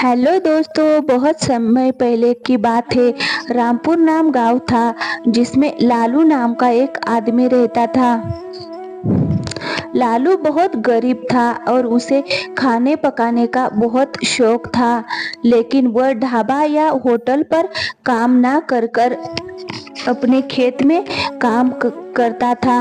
Hello दोस्तों, बहुत समय पहले की बात है। रामपुर नाम गांव था जिसमें लालू नाम का एक आदमी रहता था। लालू बहुत गरीब था और उसे खाने पकाने का बहुत शौक था, लेकिन वह ढाबा या होटल पर काम ना कर कर अपने खेत में काम करता था।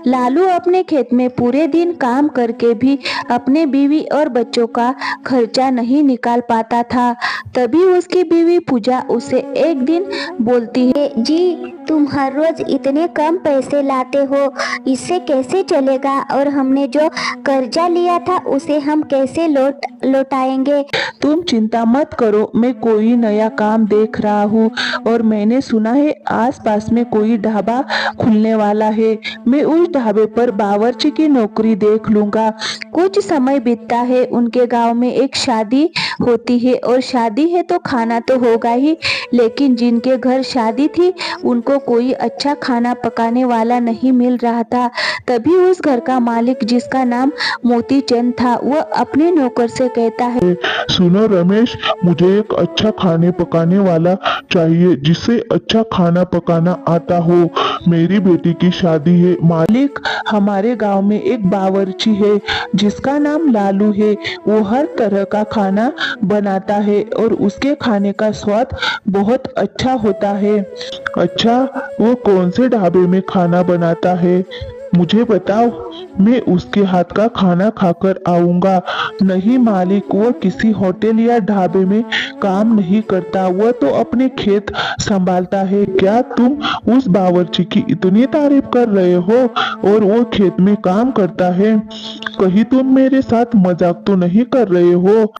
लालू अपने खेत में पूरे दिन काम करके भी अपने बीवी और बच्चों का खर्चा नहीं निकाल पाता था। तभी उसकी बीवी पूजा उसे एक दिन बोलती है, जी, तुम हर रोज इतने कम पैसे लाते हो, इससे कैसे चलेगा? और हमने जो कर्जा लिया था उसे हम कैसे लौटाएंगे? तुम चिंता मत करो, मैं कोई नया काम देख रहा हूँ और मैंने सुना है आसपास में कोई ढाबा खुलने वाला है। मैं उस ढाबे पर बावर्ची की नौकरी देख लूंगा। कुछ समय बीतता है। उनके गांव में एक शादी होती है और शादी है तो खाना तो होगा ही, लेकिन जिनके घर शादी थी उनको कोई अच्छा खाना पकाने वाला नहीं मिल रहा था। तभी उस घर का मालिक, जिसका नाम मोती चंद था, वह अपने नौकर से कहता है, सुनो रमेश, मुझे एक अच्छा खाने पकाने वाला चाहिए जिसे अच्छा खाना पकाना आता हो। मेरी बेटी की शादी है। मालिक, हमारे गांव में एक बावर्ची है जिसका नाम लालू है। वो हर तरह का खाना बनाता है और उसके खाने का स्वाद बहुत अच्छा होता है। अच्छा, वो कौन से ढाबे में खाना बनाता है? मुझे बताओ, मैं उसके हाथ का खाना खाकर आऊंगा। नहीं मालिक, वो किसी होटल या ढाबे में काम नहीं करता, वह तो अपने खेत संभालता है। क्या तुम उस बावर्ची की इतनी तारीफ कर रहे हो और वो खेत में काम करता है? कहीं तुम मेरे साथ मजाक तो नहीं कर रहे हो?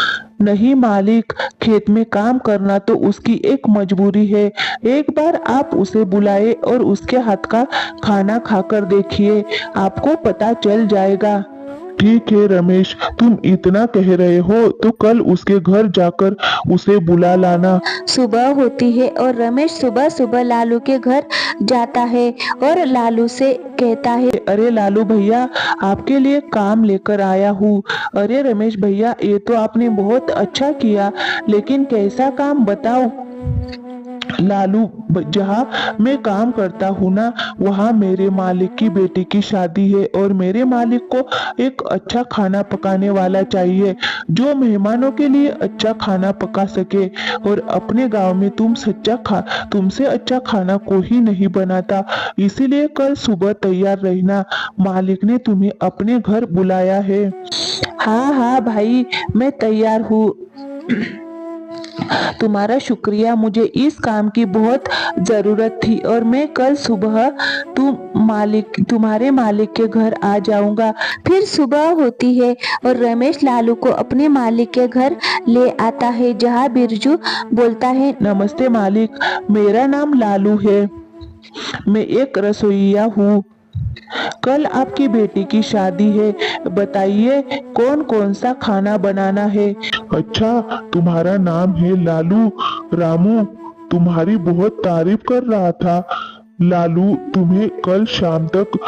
नहीं मालिक, खेत में काम करना तो उसकी एक मजबूरी है। एक बार आप उसे बुलाए और उसके हाथ का खाना खाकर देखिए, आपको पता चल जाएगा। ठीक है रमेश, तुम इतना कह रहे हो तो कल उसके घर जाकर उसे बुला लाना। सुबह होती है और रमेश सुबह सुबह लालू के घर जाता है और लालू से कहता है, अरे लालू भैया, आपके लिए काम लेकर आया हूँ। अरे रमेश भैया, ये तो आपने बहुत अच्छा किया, लेकिन कैसा काम बताओ। लालू, जहाँ मैं काम करता हूँ ना, वहाँ मेरे मालिक की बेटी की शादी है और मेरे मालिक को एक अच्छा खाना पकाने वाला चाहिए जो मेहमानों के लिए अच्छा खाना पका सके। और अपने गांव में तुमसे अच्छा खाना कोई नहीं बनाता, इसीलिए कल सुबह तैयार रहना। मालिक ने तुम्हें अपने घर बुलाया है। हाँ हाँ भाई, मैं तैयार हूँ। तुम्हारा शुक्रिया, मुझे इस काम की बहुत जरूरत थी और मैं कल सुबह तुम्हारे मालिक के घर आ जाऊंगा। फिर सुबह होती है और रमेश लालू को अपने मालिक के घर ले आता है, जहाँ बिरजू बोलता है, नमस्ते मालिक, मेरा नाम लालू है, मैं एक रसोइया हूँ। कल आपकी बेटी की शादी है, बताइए कौन कौन सा खाना बनाना है। अच्छा, तुम्हारा नाम है लालू? रामू तुम्हारी बहुत तारीफ कर रहा था। लालू, तुम्हें कल शाम तक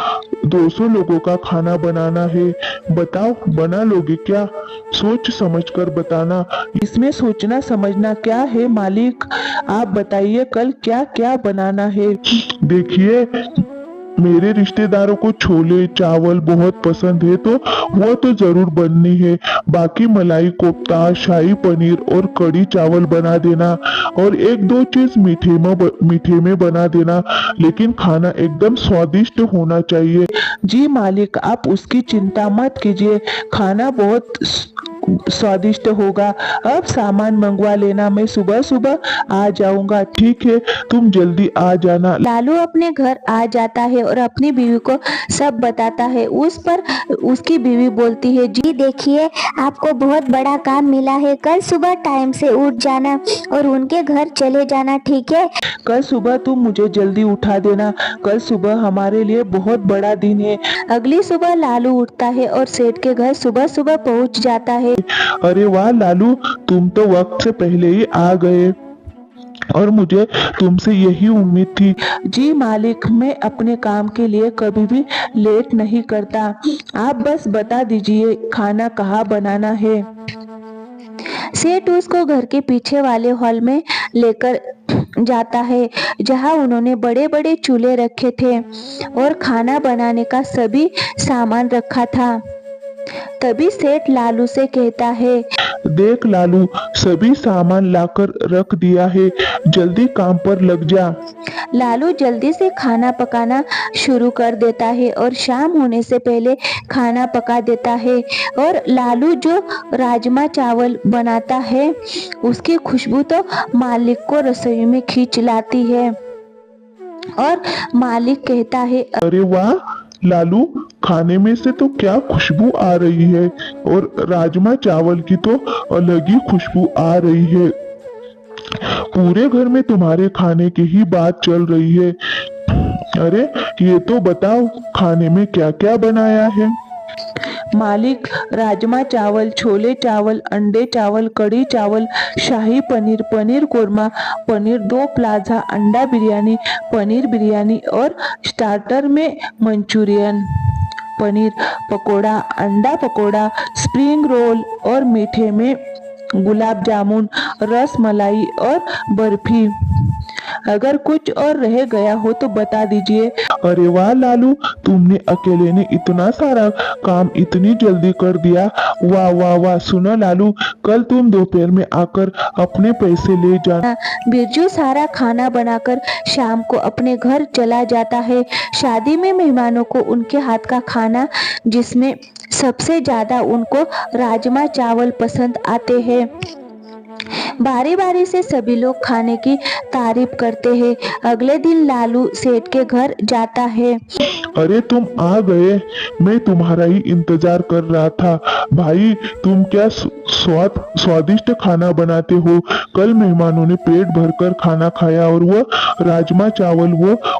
200 लोगों का खाना बनाना है। बताओ, बना लोगे क्या? सोच समझ कर बताना। इसमें सोचना समझना क्या है मालिक, आप बताइए कल क्या क्या बनाना है। देखिए, मेरे रिश्तेदारों को छोले चावल बहुत पसंद है तो वो तो जरूर बननी है। बाकी मलाई कोफ्ता, शाही पनीर और कड़ी चावल बना देना और एक दो चीज मीठे में बना देना, लेकिन खाना एकदम स्वादिष्ट होना चाहिए। जी मालिक, आप उसकी चिंता मत कीजिए, खाना बहुत स्वादिष्ट होगा। अब सामान मंगवा लेना, मैं सुबह सुबह आ जाऊंगा। ठीक है, तुम जल्दी आ जाना। लालू अपने घर आ जाता है और अपनी बीवी को सब बताता है। उस पर उसकी बीवी बोलती है, जी देखिए, आपको बहुत बड़ा काम मिला है। कल सुबह टाइम से उठ जाना और उनके घर चले जाना, ठीक है? कल सुबह तुम मुझे जल्दी उठा देना, कल सुबह हमारे लिए बहुत बड़ा दिन है। अगली सुबह लालू उठता है और सेठ के घर सुबह सुबह पहुंच जाता है। अरे वाह लालू, तुम तो वक्त से पहले ही आ गए और मुझे तुमसे यही उम्मीद थी। जी मालिक, मैं अपने काम के लिए कभी भी लेट नहीं करता। आप बस बता दीजिए खाना कहाँ बनाना है। सेठ उसको घर के पीछे वाले हॉल में लेकर जाता है जहां उन्होंने बड़े बड़े चूल्हे रखे थे और खाना बनाने का सभी सामान रखा था। तभी सेठ लालू से कहता है, देख लालू, सभी सामान लाकर रख दिया है, जल्दी काम पर लग जा। लालू जल्दी से खाना पकाना शुरू कर देता है और शाम होने से पहले खाना पका देता है। और लालू जो राजमा चावल बनाता है उसकी खुशबू तो मालिक को रसोई में खींच लाती है और मालिक कहता है, अरे वाह लालू, खाने में से तो क्या खुशबू आ रही है, और राजमा चावल की तो अलग ही खुशबू आ रही है। पूरे घर में तुम्हारे खाने की ही बात चल रही है। अरे ये तो बताओ, खाने में क्या क्या बनाया है? मालिक, राजमा चावल, छोले चावल, अंडे चावल, कढ़ी चावल, शाही पनीर, पनीर कोरमा, पनीर दो प्लाजा, अंडा बिरयानी, पनीर बिरयानी और स्टार्टर में मंचूरियन, पनीर पकोड़ा, अंडा पकोड़ा, स्प्रिंग रोल और मीठे में गुलाब जामुन, रस मलाई और बर्फी। अगर कुछ और रह गया हो तो बता दीजिए। अरे वाह लालू, तुमने अकेले ने इतना सारा काम इतनी जल्दी कर दिया। वाह वाह वाह। सुनो लालू, कल तुम दोपहर में आकर अपने पैसे ले जाना। बिरजू सारा खाना बनाकर शाम को अपने घर चला जाता है। शादी में मेहमानों को उनके हाथ का खाना, जिसमें सबसे ज्यादा उनको राजमा चावल पसंद आते हैं, बारी बारी से सभी लोग खाने की तारीफ करते हैं। अगले दिन लालू सेठ के घर जाता है। अरे तुम आ गए, मैं तुम्हारा ही इंतजार कर रहा था। भाई तुम क्या स्वादिष्ट खाना बनाते हो। कल मेहमानों ने पेट भरकर खाना खाया और वो राजमा चावल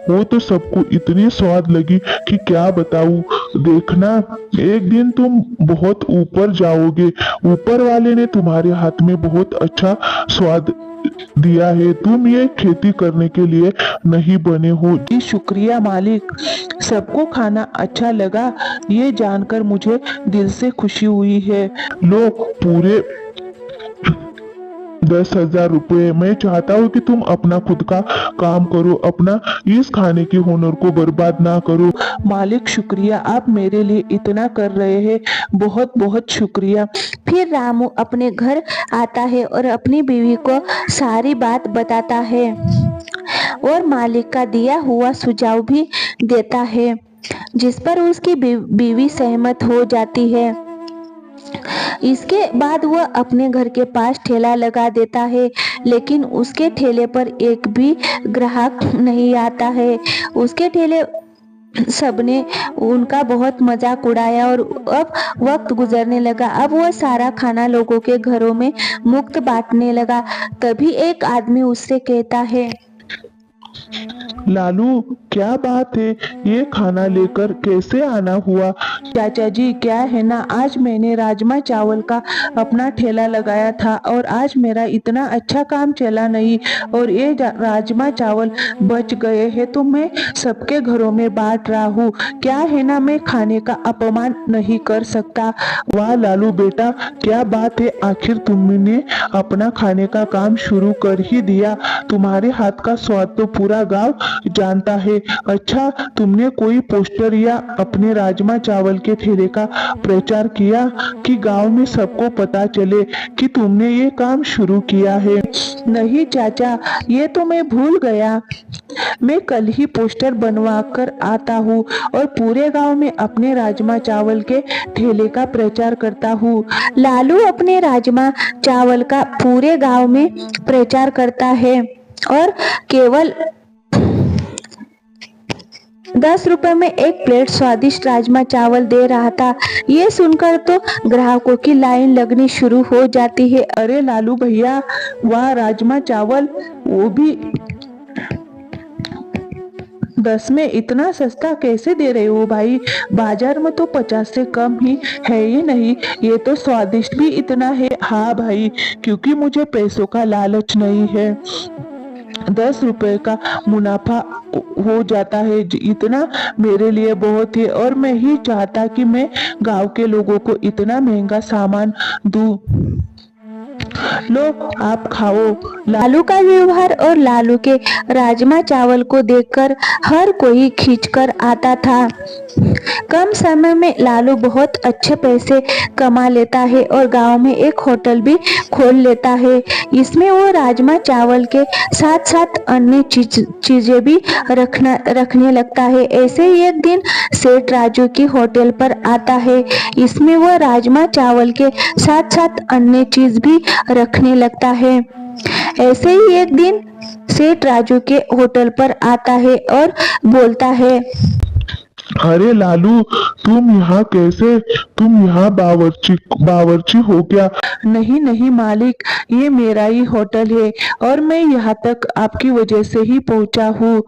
वो तो सबको इतनी स्वाद लगी कि क्या बताऊं। देखना, एक दिन तुम बहुत ऊपर जाओगे। ऊपर वाले ने तुम्हारे हाथ में बहुत अच्छा स्वाद दिया है। तुम ये खेती करने के लिए नहीं बने हो। जी शुक्रिया मालिक, सबको खाना अच्छा लगा, ये जानकर मुझे दिल से खुशी हुई है। लो पूरे 10,000 रुपए। मैं चाहता हूँ कि तुम अपना खुद का काम करो, अपना इस खाने के हुनर को बर्बाद ना करो। मालिक शुक्रिया, आप मेरे लिए इतना कर रहे हैं, बहुत बहुत शुक्रिया। फिर रामू अपने घर आता है और अपनी बीवी को सारी बात बताता है और मालिक का दिया हुआ सुझाव भी देता है, जिस पर उसकी बीवी सहमत हो जाती है। इसके बाद वह अपने घर के पास ठेला लगा देता है, लेकिन उसके ठेले पर एक भी ग्राहक नहीं आता है। उसके ठेले सबने उनका बहुत मजाक उड़ाया और अब वक्त गुजरने लगा। अब वह सारा खाना लोगों के घरों में मुफ्त बांटने लगा। तभी एक आदमी उससे कहता है, लालू क्या बात है, ये खाना लेकर कैसे आना हुआ? चाचा जी क्या है ना, आज मैंने राजमा चावल का अपना ठेला लगाया था और आज मेरा इतना अच्छा काम चला नहीं और ये राजमा चावल बच गए हैं तो मैं सबके घरों में बांट रहा हूँ। क्या है ना, मैं खाने का अपमान नहीं कर सकता। वाह लालू बेटा, क्या बात है, आखिर तुमने अपना खाने का काम शुरू कर ही दिया। तुम्हारे हाथ का स्वाद तो पूरा गांव जानता है। अच्छा, तुमने कोई पोस्टर या अपने राजमा चावल के ठेले का प्रचार किया कि गांव में सबको पता चले कि तुमने ये काम शुरू किया है? नहीं चाचा, ये तो मैं भूल गया। मैं कल ही पोस्टर बनवा कर आता हूँ और पूरे गांव में अपने राजमा चावल के ठेले का प्रचार करता हूँ। लालू अपने राजमा चावल का पूरे गांव में प्रचार करता है और केवल 10 रुपए में एक प्लेट स्वादिष्ट राजमा चावल दे रहा था। ये सुनकर तो ग्राहकों की लाइन लगनी शुरू हो जाती है। अरे लालू भैया, वाह, राजमा चावल वो भी 10 में इतना सस्ता कैसे दे रहे हो भाई? बाजार में तो 50 से कम ही है ही नहीं। ये तो स्वादिष्ट भी इतना है। हाँ भाई, क्योंकि मुझे पैसों का लालच नहीं है। 10 रुपए का मुनाफा हो जाता है, इतना मेरे लिए बहुत है और मैं ही चाहता कि मैं गांव के लोगों को इतना महंगा सामान दूं। लो आप खाओ। लालू का व्यवहार और लालू के राजमा चावल को देखकर हर कोई खींचकर आता था। कम समय में लालू बहुत अच्छे पैसे कमा लेता है और गांव में एक होटल भी खोल लेता है। इसमें वो राजमा चावल के साथ साथ अन्य चीजें भी रखने लगता है। ऐसे ही एक दिन सेठ राजू की होटल पर आता है। इसमें वो राजमा चावल के साथ साथ अन्य चीज भी रखने लगता है। ऐसे ही एक दिन सेठ राजू के होटल पर आता है और बोलता है, अरे लालू, तुम यहाँ कैसे? तुम यहाँ बावर्ची हो क्या? नहीं नहीं मालिक, ये मेरा ही होटल है और मैं यहाँ तक आपकी वजह से ही पहुँचा हूँ।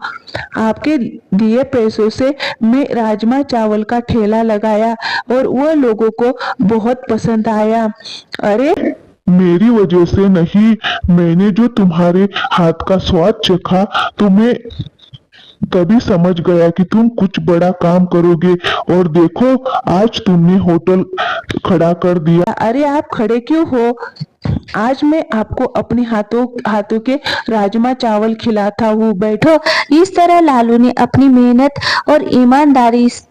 आपके दिए पैसों से मैं राजमा चावल का ठेला लगाया और वह लोगों को बहुत पसंद आया। अरे मेरी वजह से नहीं, मैंने जो तुम्हारे हाथ का स्वाद चखा तो मैं तभी समझ गया कि तुम कुछ बड़ा काम करोगे, और देखो आज तुमने होटल खड़ा कर दिया। अरे आप खड़े क्यों हो? आज मैं आपको अपने हाथों के राजमा चावल खिलाता हूँ, बैठो। इस तरह लालू ने अपनी मेहनत और ईमानदारी